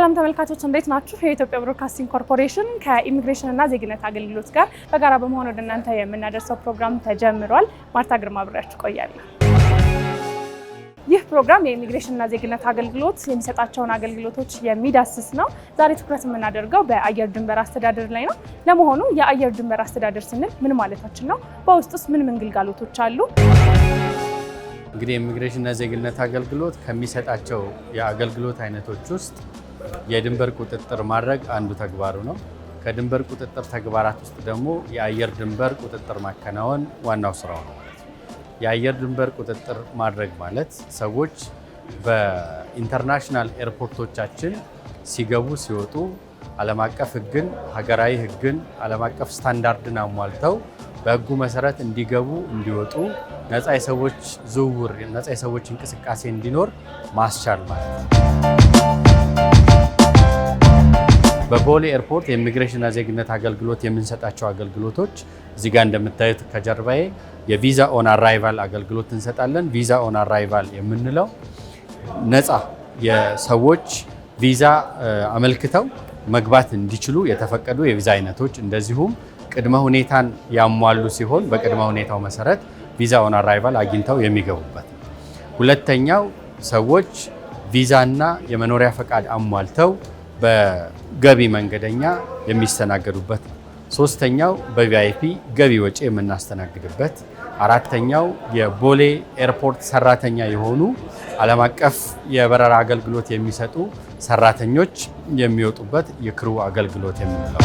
ሰላም ተመልካቾች እንዴት ናችሁ? የኢትዮጵያ ብሮድካስቲንግ ኮርፖሬሽን ከኢሚግሬሽን እና ዜግነት አገልግሎት ጋር በጋራ በመሆን ወደ እናንተ የምናደርሰው ፕሮግራም ተጀምሯል። ማርታ ግርማ አብሬያችሁ ቆያለሁ። ይህ ፕሮግራም የኢሚግሬሽን እና ዜግነት አገልግሎት የሚሰጣቸውን አገልግሎቶች የሚዳስስ ነው። ዛሬ ትኩረት የምናደርገው በአየር ድንበር አስተዳደር ላይ ነው። ለመሆኑ የአየር ድንበር አስተዳደር ስንል ምን ማለታችን ነው? በውስጡስ ምን ግልጋሎቶች አሉ? እንግዲህ የኢሚግሬሽን እና ዜግነት አገልግሎት ከሚሰጣቸው የአገልግሎት አይነቶች ውስጥ የድንበር ቁጥጥር ማድረግ አንዱ ተግባሩ ነው። ከድንበር ቁጥጥር ተግባራት ውስጥ ደግሞ የአየር ድንበር ቁጥጥር ማከናወን ዋናው ስራው ነው። የአየር ድንበር ቁጥጥር ማድረግ ማለት ሰዎች በኢንተርናሽናል ኤርፖርቶቻችን ሲገቡ ሲወጡ ዓለም አቀፍ ሕግን፣ ሀገራዊ ሕግን፣ ዓለም አቀፍ ስታንዳርድን አሟልተው በሕጉ መሰረት እንዲገቡ እንዲወጡ ነፃ የሰዎች ዝውውር፣ ነፃ የሰዎች እንቅስቃሴ እንዲኖር ማስቻል ማለት ነው። በቦሌ ኤርፖርት የኢሚግሬሽን እና ዜግነት አገልግሎት የምንሰጣቸው አገልግሎቶች እዚህ ጋር እንደምታዩት ከጀርባዬ የቪዛ ኦን አራይቫል አገልግሎት እንሰጣለን። ቪዛ ኦን አራይቫል የምንለው ነፃ የሰዎች ቪዛ አመልክተው መግባት እንዲችሉ የተፈቀዱ የቪዛ አይነቶች እንደዚሁም ቅድመ ሁኔታን ያሟሉ ሲሆን በቅድመ ሁኔታው መሰረት ቪዛ ኦን አራይቫል አግኝተው የሚገቡበት ነው። ሁለተኛው ሰዎች ቪዛና የመኖሪያ ፈቃድ አሟልተው በገቢ መንገደኛ የሚስተናገዱበት ነው። ሶስተኛው በቪአይፒ ገቢ ወጪ የምናስተናግድበት፣ አራተኛው የቦሌ ኤርፖርት ሰራተኛ የሆኑ ዓለም አቀፍ የበረራ አገልግሎት የሚሰጡ ሰራተኞች የሚወጡበት የክሩ አገልግሎት የምንለው።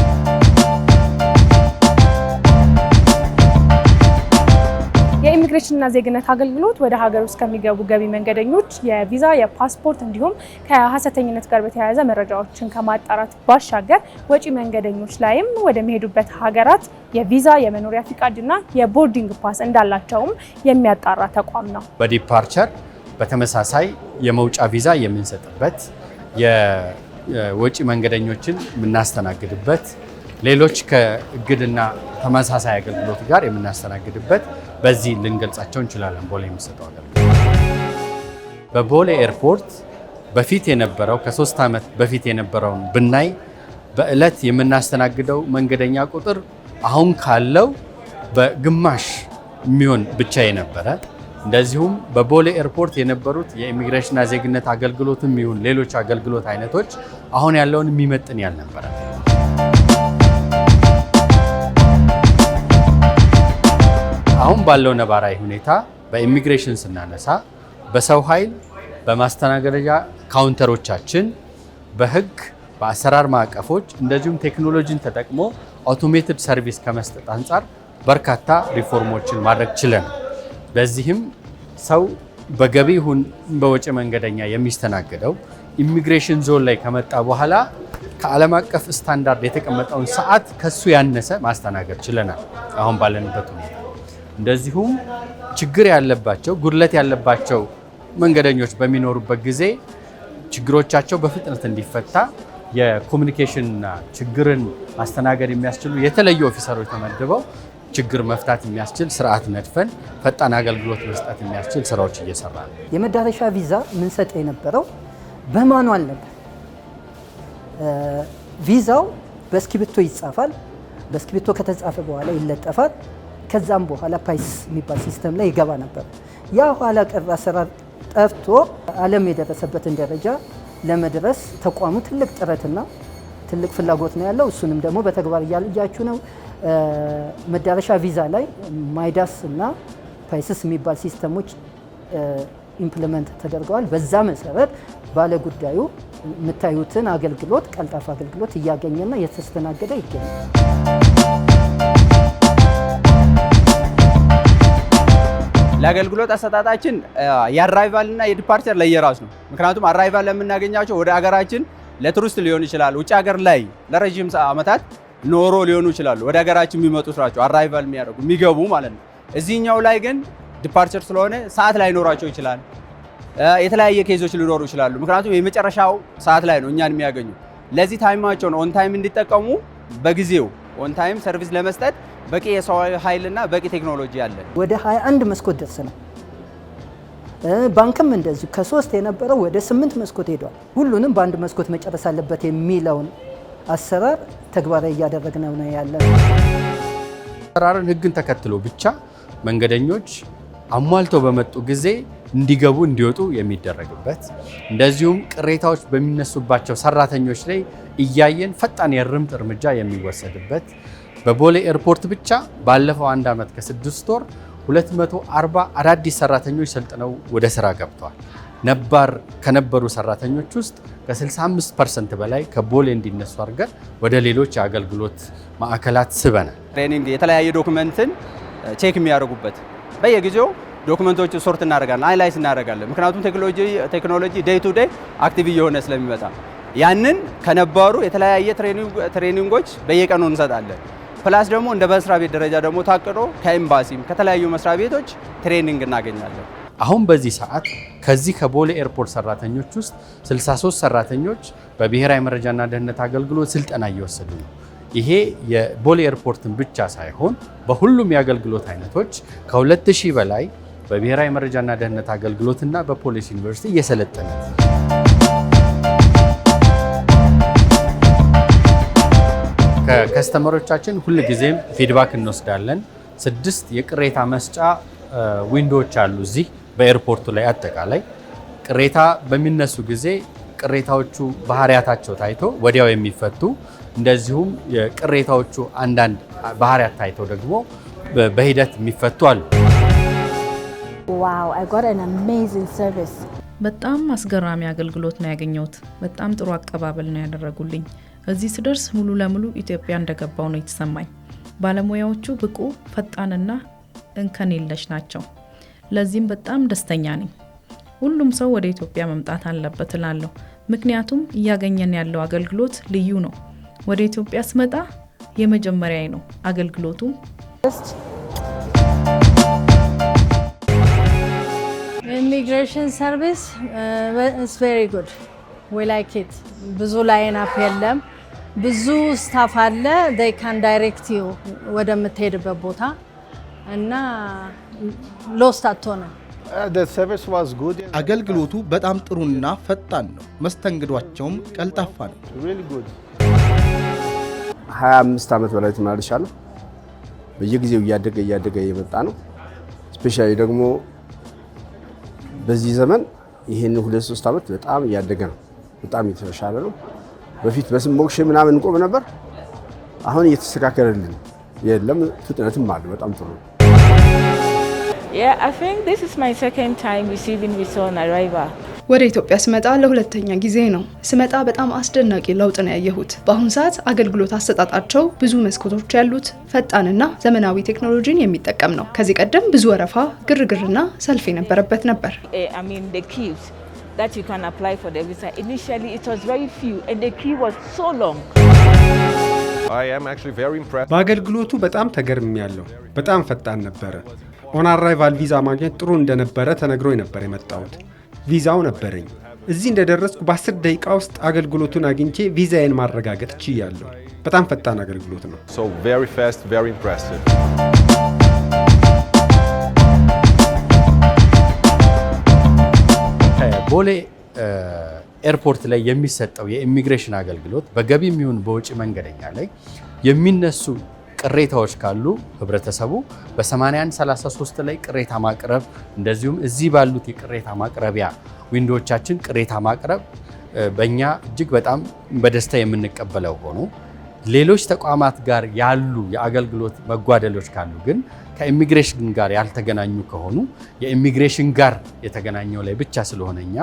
የኢሚግሬሽን እና ዜግነት አገልግሎት ወደ ሀገር ውስጥ ከሚገቡ ገቢ መንገደኞች የቪዛ፣ የፓስፖርት እንዲሁም ከሀሰተኝነት ጋር በተያያዘ መረጃዎችን ከማጣራት ባሻገር ወጪ መንገደኞች ላይም ወደሚሄዱበት ሀገራት የቪዛ፣ የመኖሪያ ፍቃድና የቦርዲንግ ፓስ እንዳላቸውም የሚያጣራ ተቋም ነው። በዲፓርቸር በተመሳሳይ የመውጫ ቪዛ የምንሰጥበት፣ የወጪ መንገደኞችን የምናስተናግድበት፣ ሌሎች ከእግድና ተመሳሳይ አገልግሎት ጋር የምናስተናግድበት በዚህ ልንገልጻቸው እንችላለን። ቦሌ የሚሰጠው አገልግሎት በቦሌ ኤርፖርት በፊት የነበረው ከ3 ዓመት በፊት የነበረውን ብናይ በዕለት የምናስተናግደው መንገደኛ ቁጥር አሁን ካለው በግማሽ የሚሆን ብቻ የነበረ፣ እንደዚሁም በቦሌ ኤርፖርት የነበሩት የኢሚግሬሽንና ዜግነት አገልግሎትም ይሁን ሌሎች አገልግሎት አይነቶች አሁን ያለውን የሚመጥን ያልነበረ። አሁን ባለው ነባራዊ ሁኔታ በኢሚግሬሽን ስናነሳ በሰው ኃይል፣ በማስተናገጃ ካውንተሮቻችን፣ በሕግ በአሰራር ማዕቀፎች እንደዚሁም ቴክኖሎጂን ተጠቅሞ አውቶሜትድ ሰርቪስ ከመስጠት አንጻር በርካታ ሪፎርሞችን ማድረግ ችለናል። በዚህም ሰው በገቢ ይሁን በወጪ መንገደኛ የሚስተናገደው ኢሚግሬሽን ዞን ላይ ከመጣ በኋላ ከዓለም አቀፍ ስታንዳርድ የተቀመጠውን ሰዓት ከሱ ያነሰ ማስተናገድ ችለናል አሁን ባለንበት ሁኔታ። እንደዚሁም ችግር ያለባቸው ጉድለት ያለባቸው መንገደኞች በሚኖሩበት ጊዜ ችግሮቻቸው በፍጥነት እንዲፈታ የኮሚኒኬሽንና ችግርን ማስተናገድ የሚያስችሉ የተለዩ ኦፊሰሮች ተመድበው ችግር መፍታት የሚያስችል ስርዓት ነድፈን ፈጣን አገልግሎት መስጠት የሚያስችል ስራዎች እየሰራ ነው። የመዳረሻ ቪዛ ምንሰጥ የነበረው በማኑዋል ነበር። ቪዛው በእስክሪብቶ ይጻፋል። በእስክሪብቶ ከተጻፈ በኋላ ይለጠፋል። ከዛም በኋላ ፓይስ የሚባል ሲስተም ላይ ይገባ ነበር። ያ ኋላ ቀር አሰራር ጠፍቶ ዓለም የደረሰበትን ደረጃ ለመድረስ ተቋሙ ትልቅ ጥረትና ትልቅ ፍላጎት ነው ያለው። እሱንም ደግሞ በተግባር እያያችሁ ነው። መዳረሻ ቪዛ ላይ ማይዳስ እና ፓይስስ የሚባል ሲስተሞች ኢምፕሊመንት ተደርገዋል። በዛ መሰረት ባለጉዳዩ የምታዩትን አገልግሎት ቀልጣፋ አገልግሎት እያገኘና እየተስተናገደ ይገኛል። ለአገልግሎት አሰጣጣችን የአራይቫል እና የዲፓርቸር ለየራስ ነው። ምክንያቱም አራይቫል ለምናገኛቸው ወደ ሀገራችን ለቱሪስት ሊሆኑ ይችላል፣ ውጭ ሀገር ላይ ለረጅም ዓመታት ኖሮ ሊሆኑ ይችላሉ። ወደ ሀገራችን የሚመጡ ናቸው አራይቫል የሚያደርጉ የሚገቡ ማለት ነው። እዚህኛው ላይ ግን ዲፓርቸር ስለሆነ ሰዓት ላይ ኖራቸው ይችላል። የተለያየ ኬዞች ሊኖሩ ይችላሉ። ምክንያቱም የመጨረሻው ሰዓት ላይ ነው እኛን የሚያገኙ። ለዚህ ታይማቸውን ኦን ታይም እንዲጠቀሙ በጊዜው ኦን ታይም ሰርቪስ ለመስጠት በቂ የሰው ኃይልና በቂ ቴክኖሎጂ አለ። ወደ 21 መስኮት ደርሰናል። ባንክም እንደዚሁ ከ3 የነበረው ወደ 8 መስኮት ሄዷል። ሁሉንም በአንድ መስኮት መጨረስ አለበት የሚለውን አሰራር ተግባራዊ እያደረግነው ነው ያለን። አሰራርን ህግን ተከትሎ ብቻ መንገደኞች አሟልተው በመጡ ጊዜ እንዲገቡ እንዲወጡ የሚደረግበት እንደዚሁም ቅሬታዎች በሚነሱባቸው ሰራተኞች ላይ እያየን ፈጣን የእርምት እርምጃ የሚወሰድበት በቦሌ ኤርፖርት ብቻ ባለፈው 1 ዓመት ከ6 ወር 240 አዳዲስ ሰራተኞች ሰልጥነው ወደ ስራ ገብተዋል። ነባር ከነበሩ ሰራተኞች ውስጥ ከ65% በላይ ከቦሌ እንዲነሱ አድርገን ወደ ሌሎች የአገልግሎት ማዕከላት ስበናል። ትሬኒንግ የተለያየ ዶክመንትን ቼክ የሚያደርጉበት በየጊዜው ዶክመንቶቹ ሶርት እናደርጋለን፣ አናላይዝ እናደርጋለን። ምክንያቱም ቴክኖሎጂ ዴይ ቱ ዴይ አክቲቭ እየሆነ ስለሚመጣ ያንን ከነባሩ የተለያየ ትሬኒንጎች በየቀኑ እንሰጣለን። ፕላስ ደግሞ እንደ መስሪያ ቤት ደረጃ ደግሞ ታቅዶ ከኤምባሲም ከተለያዩ መስሪያ ቤቶች ትሬኒንግ እናገኛለን። አሁን በዚህ ሰዓት ከዚህ ከቦሌ ኤርፖርት ሰራተኞች ውስጥ 63 ሰራተኞች በብሔራዊ መረጃና ደህንነት አገልግሎት ስልጠና እየወሰዱ ነው። ይሄ የቦሌ ኤርፖርትን ብቻ ሳይሆን በሁሉም የአገልግሎት አይነቶች ከ2000 በላይ በብሔራዊ መረጃና ደህንነት አገልግሎትና በፖሊስ ዩኒቨርሲቲ እየሰለጠነ ነው። ከከስተመሮቻችን ሁልጊዜም ፊድባክ እንወስዳለን። 6 የቅሬታ መስጫ ዊንዶዎች አሉ እዚህ በኤርፖርቱ ላይ። አጠቃላይ ቅሬታ በሚነሱ ጊዜ ቅሬታዎቹ ባህሪያታቸው ታይቶ ወዲያው የሚፈቱ እንደዚሁም የቅሬታዎቹ አንዳንድ ባህሪያት ታይቶ ደግሞ በሂደት የሚፈቱ አሉ። Wow, I got an amazing service. በጣም አስገራሚ አገልግሎት ነው ያገኘሁት። በጣም ጥሩ አቀባበል ነው ያደረጉልኝ። እዚህ ስደርስ ሙሉ ለሙሉ ኢትዮጵያ እንደገባው ነው የተሰማኝ። ባለሙያዎቹ ብቁ፣ ፈጣንና እንከን የለሽ ናቸው። ለዚህም በጣም ደስተኛ ነኝ። ሁሉም ሰው ወደ ኢትዮጵያ መምጣት አለበት እላለሁ። ምክንያቱም እያገኘን ያለው አገልግሎት ልዩ ነው። ወደ ኢትዮጵያ ስመጣ የመጀመሪያዬ ነው አገልግሎቱ። Immigration service is very good. We like it. ብዙ ላይን አፕ የለም። ብዙ ስታፍ አለ። they can direct you ወደምትሄድበት ቦታ እና ሎስት አትሆንም። The service was good. አገልግሎቱ በጣም ጥሩና ፈጣን ነው። መስተንግዷቸውም ቀልጣፋ ነው። Really good. 25 ዓመት በላይ ተመላልሻለሁ። በየጊዜው እያደገ የመጣ ነው። ስፔሻሊ ደግሞ በዚህ ዘመን ይሄን 2-3 ዓመት በጣም እያደገ ነው። በጣም የተሻለ ነው። በፊት በስሞክሽ ምናምን እንቆም ነበር። አሁን እየተስተካከለልን የለም። ፍጥነትም አለ። በጣም ጥሩ ነው። Yeah, I think this is my second time receiving visa on arrival. ወደ ኢትዮጵያ ስመጣ ለሁለተኛ ጊዜ ነው። ስመጣ በጣም አስደናቂ ለውጥ ነው ያየሁት። በአሁኑ ሰዓት አገልግሎት አሰጣጣቸው ብዙ መስኮቶች ያሉት ፈጣንና ዘመናዊ ቴክኖሎጂን የሚጠቀም ነው። ከዚህ ቀደም ብዙ ወረፋ፣ ግርግርና ሰልፍ የነበረበት ነበር። I mean the queues that you can apply for the visa. Initially it was very few and the queue was so long. I am actually very impressed. በአገልግሎቱ በጣም ተገርሚያለሁ። በጣም ፈጣን ነበረ። ኦን አራይቫል ቪዛ ማግኘት ጥሩ እንደነበረ ተነግሮኝ ነበር የመጣሁት። ቪዛው ነበረኝ። እዚህ እንደደረስኩ በ10 ደቂቃ ውስጥ አገልግሎቱን አግኝቼ ቪዛዬን ማረጋገጥ ችያለሁ። በጣም ፈጣን አገልግሎት ነው። So very fast, very impressive. ቦሌ ኤርፖርት ላይ የሚሰጠው የኢሚግሬሽን አገልግሎት በገቢም ይሁን በውጭ መንገደኛ ላይ የሚነሱ ቅሬታዎች ካሉ ህብረተሰቡ በ8133 ላይ ቅሬታ ማቅረብ እንደዚሁም እዚህ ባሉት የቅሬታ ማቅረቢያ ዊንዶዎቻችን ቅሬታ ማቅረብ በእኛ እጅግ በጣም በደስታ የምንቀበለው ሆኖ ሌሎች ተቋማት ጋር ያሉ የአገልግሎት መጓደሎች ካሉ ግን ከኢሚግሬሽን ጋር ያልተገናኙ ከሆኑ የኢሚግሬሽን ጋር የተገናኘው ላይ ብቻ ስለሆነኛ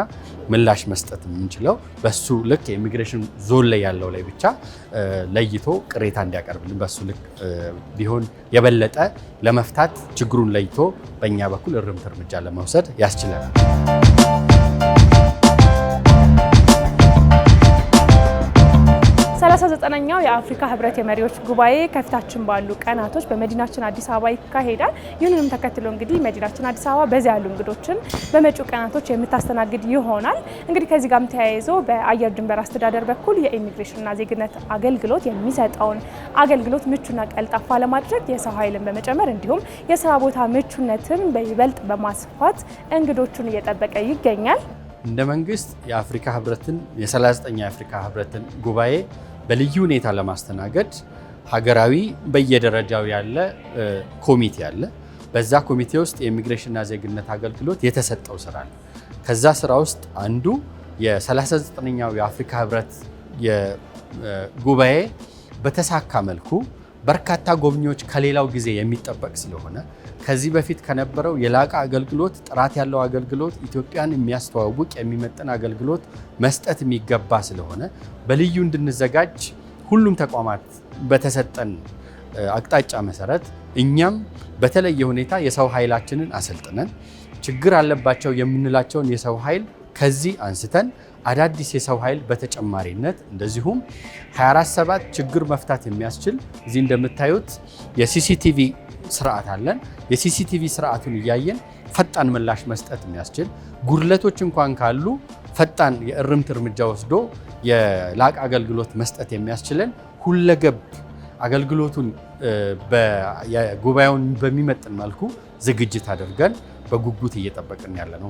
ምላሽ መስጠት የምንችለው በሱ ልክ የኢሚግሬሽን ዞን ላይ ያለው ላይ ብቻ ለይቶ ቅሬታ እንዲያቀርብልን በሱ ልክ ቢሆን የበለጠ ለመፍታት ችግሩን ለይቶ በእኛ በኩል እርምት እርምጃ ለመውሰድ ያስችለናል። የ39ኛው የአፍሪካ ህብረት የመሪዎች ጉባኤ ከፊታችን ባሉ ቀናቶች በመዲናችን አዲስ አበባ ይካሄዳል። ይህንንም ተከትሎ እንግዲህ መዲናችን አዲስ አበባ በዚያ ያሉ እንግዶችን በመጪው ቀናቶች የምታስተናግድ ይሆናል። እንግዲህ ከዚህ ጋርም ተያይዞ በአየር ድንበር አስተዳደር በኩል የኢሚግሬሽንና ዜግነት አገልግሎት የሚሰጠውን አገልግሎት ምቹና ቀልጣፋ ለማድረግ የሰው ኃይልን በመጨመር እንዲሁም የስራ ቦታ ምቹነትን በይበልጥ በማስፋት እንግዶቹን እየጠበቀ ይገኛል። እንደ መንግስት የአፍሪካ ህብረትን የ39ኛ የአፍሪካ ህብረትን ጉባኤ በልዩ ሁኔታ ለማስተናገድ ሀገራዊ በየደረጃው ያለ ኮሚቴ አለ። በዛ ኮሚቴ ውስጥ የኢሚግሬሽንና ዜግነት አገልግሎት የተሰጠው ስራ ነው። ከዛ ስራ ውስጥ አንዱ የ39ኛው የአፍሪካ ህብረት ጉባኤ በተሳካ መልኩ በርካታ ጎብኚዎች ከሌላው ጊዜ የሚጠበቅ ስለሆነ ከዚህ በፊት ከነበረው የላቀ አገልግሎት፣ ጥራት ያለው አገልግሎት፣ ኢትዮጵያን የሚያስተዋውቅ የሚመጥን አገልግሎት መስጠት የሚገባ ስለሆነ በልዩ እንድንዘጋጅ ሁሉም ተቋማት በተሰጠን አቅጣጫ መሰረት እኛም በተለየ ሁኔታ የሰው ኃይላችንን አሰልጥነን ችግር አለባቸው የምንላቸውን የሰው ኃይል ከዚህ አንስተን አዳዲስ የሰው ኃይል በተጨማሪነት እንደዚሁም 24/7 ችግር መፍታት የሚያስችል እዚህ እንደምታዩት የሲሲቲቪ ስርዓት አለን። የሲሲቲቪ ስርዓቱን እያየን ፈጣን ምላሽ መስጠት የሚያስችል ጉድለቶች እንኳን ካሉ ፈጣን የእርምት እርምጃ ወስዶ የላቅ አገልግሎት መስጠት የሚያስችለን ሁለገብ አገልግሎቱን ጉባኤውን በሚመጥን መልኩ ዝግጅት አድርገን በጉጉት እየጠበቅን ያለ ነው።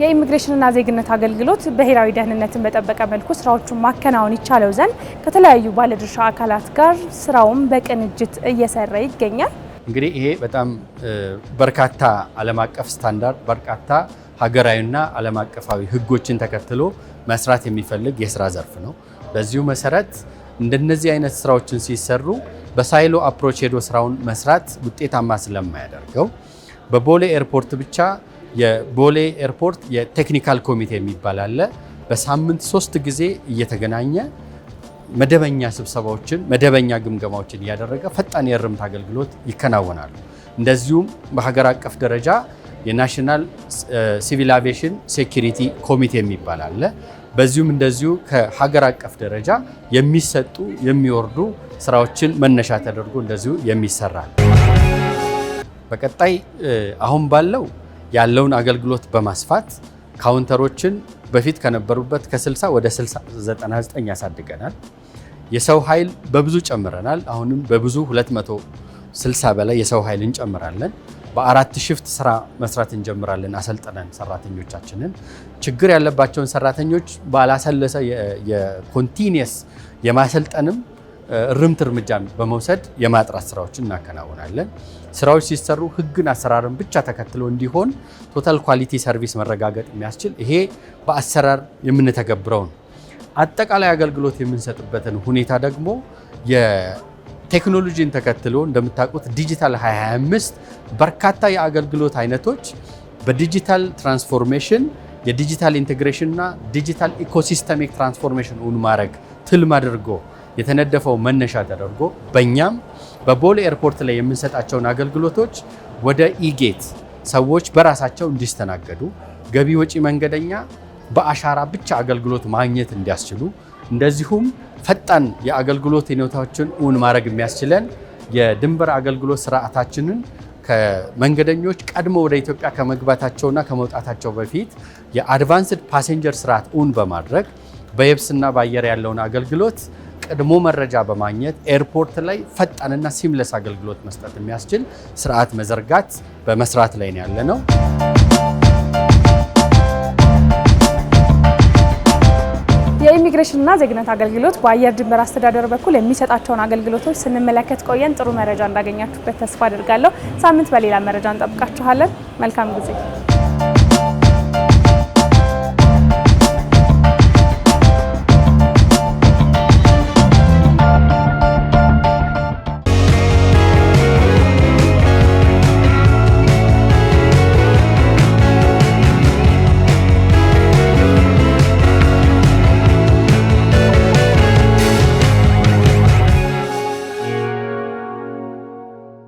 የኢሚግሬሽንና ዜግነት አገልግሎት ብሔራዊ ደህንነትን በጠበቀ መልኩ ስራዎቹን ማከናወን ይቻለው ዘንድ ከተለያዩ ባለድርሻ አካላት ጋር ስራውን በቅንጅት እየሰራ ይገኛል። እንግዲህ ይሄ በጣም በርካታ ዓለም አቀፍ ስታንዳርድ በርካታ ሀገራዊና ዓለም አቀፋዊ ህጎችን ተከትሎ መስራት የሚፈልግ የስራ ዘርፍ ነው። በዚሁ መሰረት እንደነዚህ አይነት ስራዎችን ሲሰሩ በሳይሎ አፕሮች ሄዶ ስራውን መስራት ውጤታማ ስለማያደርገው በቦሌ ኤርፖርት ብቻ የቦሌ ኤርፖርት የቴክኒካል ኮሚቴ የሚባል አለ። በሳምንት 3 ጊዜ እየተገናኘ መደበኛ ስብሰባዎችን መደበኛ ግምገማዎችን እያደረገ ፈጣን የእርምት አገልግሎት ይከናወናሉ። እንደዚሁም በሀገር አቀፍ ደረጃ የናሽናል ሲቪል አቪዬሽን ሴኩሪቲ ኮሚቴ የሚባል አለ። በዚሁም እንደዚሁ ከሀገር አቀፍ ደረጃ የሚሰጡ የሚወርዱ ስራዎችን መነሻ ተደርጎ እንደዚሁ የሚሰራ በቀጣይ አሁን ባለው ያለውን አገልግሎት በማስፋት ካውንተሮችን በፊት ከነበሩበት ከ60 ወደ 99 ያሳድገናል። የሰው ኃይል በብዙ ጨምረናል። አሁንም በብዙ 260 በላይ የሰው ኃይል እንጨምራለን። በ4 ሽፍት ስራ መስራት እንጀምራለን። አሰልጥነን ሰራተኞቻችንን ችግር ያለባቸውን ሰራተኞች ባላሰለሰ የኮንቲኒየስ የማሰልጠንም ርምት እርምጃ በመውሰድ የማጥራት ስራዎችን እናከናውናለን። ስራዎች ሲሰሩ ህግን አሰራርን ብቻ ተከትሎ እንዲሆን ቶታል ኳሊቲ ሰርቪስ መረጋገጥ የሚያስችል ይሄ በአሰራር የምንተገብረው ነው። አጠቃላይ አገልግሎት የምንሰጥበትን ሁኔታ ደግሞ የቴክኖሎጂን ተከትሎ እንደምታውቁት ዲጂታል 2025 በርካታ የአገልግሎት አይነቶች በዲጂታል ትራንስፎርሜሽን የዲጂታል ኢንቴግሬሽን እና ዲጂታል ኢኮሲስተሚክ ትራንስፎርሜሽን ማድረግ ትልም አድርጎ የተነደፈው መነሻ ተደርጎ በእኛም በቦሌ ኤርፖርት ላይ የምንሰጣቸውን አገልግሎቶች ወደ ኢጌት ሰዎች በራሳቸው እንዲስተናገዱ ገቢ ወጪ መንገደኛ በአሻራ ብቻ አገልግሎት ማግኘት እንዲያስችሉ እንደዚሁም ፈጣን የአገልግሎት ሁኔታዎችን ማድረግ የሚያስችለን የድንበር አገልግሎት ስርዓታችንን ከመንገደኞች ቀድሞ ወደ ኢትዮጵያ ከመግባታቸውና ከመውጣታቸው በፊት የአድቫንስድ ፓሴንጀር ስርዓት በማድረግ በየብስና በአየር ያለውን አገልግሎት ቀድሞ መረጃ በማግኘት ኤርፖርት ላይ ፈጣንና ሲምለስ አገልግሎት መስጠት የሚያስችል ስርዓት መዘርጋት በመስራት ላይ ነው ያለነው። የኢሚግሬሽንና ዜግነት አገልግሎት በአየር ድንበር አስተዳደር በኩል የሚሰጣቸውን አገልግሎቶች ስንመለከት ቆየን። ጥሩ መረጃ እንዳገኛችሁበት ተስፋ አድርጋለሁ። ሳምንት በሌላ መረጃ እንጠብቃችኋለን። መልካም ጊዜ